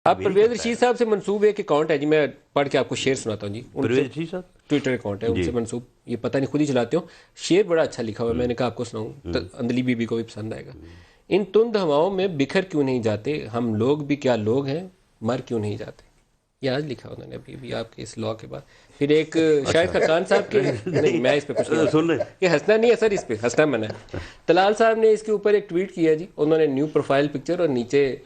آپ پرویز رشید صاحب سے منسوب ایک اکاؤنٹ ہے جی، میں پڑھ کے آپ کو شیئر سناتا ہوں جی. پرویز رشید صاحب ٹویٹر اکاؤنٹ ہے ان سے منسوب، یہ پتہ نہیں خود ہی چلاتے ہوں. شیئر بڑا اچھا لکھا ہوا ہے، میں نے کہا آپ کو سناؤں، اندلی بی بی کو بھی پسند آئے گا. ان تند ہواؤں میں بکھر کیوں نہیں جاتے ہم لوگ بھی کیا لوگ ہیں، مر کیوں نہیں جاتے. یہ آج لکھا انہوں نے ابھی آپ کے اس لا کے بعد. پھر ایک شاہد خاقان صاحب کے نہیں میں اس پہ کچھ نہیں سن لیں یہ ہنسنا نہیں ہے سر، اس پہ ہنسنا منع ہے. طلال صاحب نے اس کے اوپر ایک ٹویٹ کیا جی، انہوں نے نیو پروفائل پکچر اور نیچے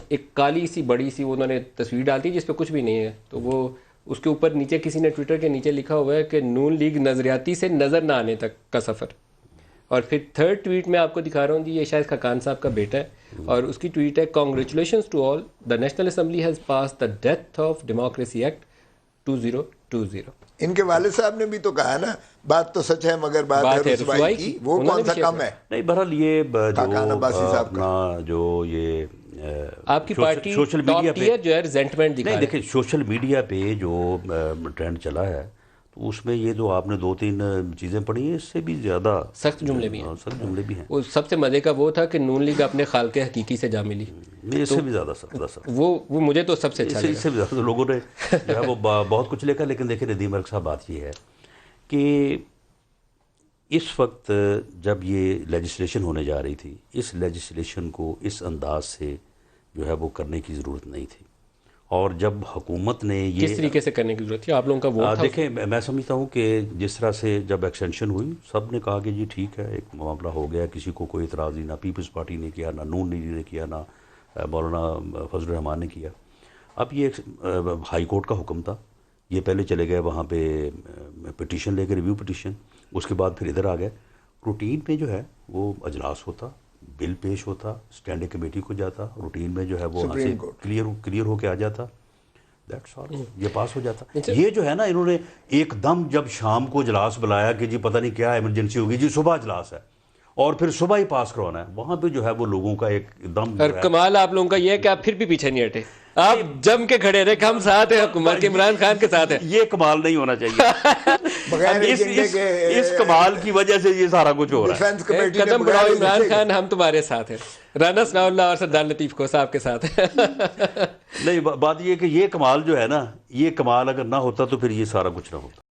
ایک کالی سی بڑی سی انہوں نے تصویر ڈال دی جس پہ کچھ بھی نہیں ہے. تو وہ اس کے اوپر نیچے کسی نے ٹویٹر کے نیچے لکھا ہوا ہے کہ نون لیگ نظریاتی سے نظر نہ آنے تک کا سفر. اور پھر تھرڈ ٹویٹ میں آپ کو دکھا رہا ہوں جی، یہ شاید خاقان صاحب کا بیٹا ہے اور اس کی ٹویٹ ہے congratulations to all, the National Assembly has passed the death of democracy act 2020. ان کے والد صاحب نے بھی تو کہا نا، بات تو سچ ہے مگر بات ہے رسوائی کی. وہ کون سا کم ہے؟ نہیں بہرحال یہ خاقان عباسی صاحب اپنا جو یہ آپ کی پارٹی سوشل میڈیا پہ جو ہے ریزنٹمنٹ دکھا نہیں دیکھیں، سوشل میڈیا پہ جو ٹرینڈ چلا ہے تو اس میں یہ جو آپ نے 2-3 چیزیں پڑھی ہیں، اس سے بھی زیادہ سخت جملے بھی ہیں. سخت جملے بھی ہیں. وہ سب سے مزے کا وہ تھا کہ نون لیگ اپنے خالق حقیقی سے جا ملی. اس سے بھی زیادہ سخت وہ مجھے تو سب سے اچھا اس سے بھی زیادہ لوگوں نے جو ہے وہ بہت کچھ لکھا. لیکن دیکھیں ندیم مرگ صاحب، بات یہ ہے کہ اس وقت جب یہ لیجسلیشن ہونے جا رہی تھی، اس لیجسلیشن کو اس انداز سے جو ہے وہ کرنے کی ضرورت نہیں تھی. اور جب حکومت نے یہ کس طریقے سے کرنے کی ضرورت تھی؟ آپ لوگوں کا ووٹ تھا. دیکھیں میں سمجھتا ہوں کہ جس طرح سے جب ایکسٹینشن ہوئی، سب نے کہا کہ جی ٹھیک ہے، ایک معاملہ ہو گیا، کسی کو کوئی اعتراض نہیں، نہ پیپلز پارٹی نے کیا، نہ نون لیگ نے کیا، نہ مولانا فضل الرحمان نے کیا. اب یہ ہائی کورٹ کا حکم تھا، یہ پہلے چلے گئے وہاں پہ پٹیشن لے کے، ریویو پٹیشن، اس کے بعد پھر ادھر آ گئے. روٹین میں جو ہے وہ اجلاس ہوتا، بل پیش ہوتا، اسٹینڈنگ کمیٹی کو جاتا، روٹین میں جو ہے وہ وہاں سے کلیئر ہو کے آ جاتا، دیٹس آل، یہ پاس ہو جاتا. یہ جو ہے نا، انہوں نے ایک دم جب شام کو اجلاس بلایا کہ جی پتہ نہیں کیا ایمرجنسی ہوگی، جی صبح اجلاس ہے اور پھر صبح ہی پاس کروانا ہے، وہاں پہ جو ہے وہ لوگوں کا ایک دم. اور کمال آپ لوگوں کا یہ ہے کہ آپ پھر بھی پیچھے نہیں ہٹے، آپ جم کے کھڑے رہے کہ ہم ساتھ ہیں، حکومت کے عمران خان کے ساتھ ہیں. یہ کمال نہیں ہونا چاہیے. اس کمال کی وجہ سے یہ سارا کچھ ہو رہا ہے. قدم بڑھاؤ عمران خان، ہم تمہارے ساتھ ہیں. رانا ثناء اللہ اور سردار لطیف کو صاحب کے ساتھ ہیں. نہیں، بات یہ کہ یہ کمال جو ہے نا، یہ کمال اگر نہ ہوتا تو پھر یہ سارا کچھ نہ ہوتا.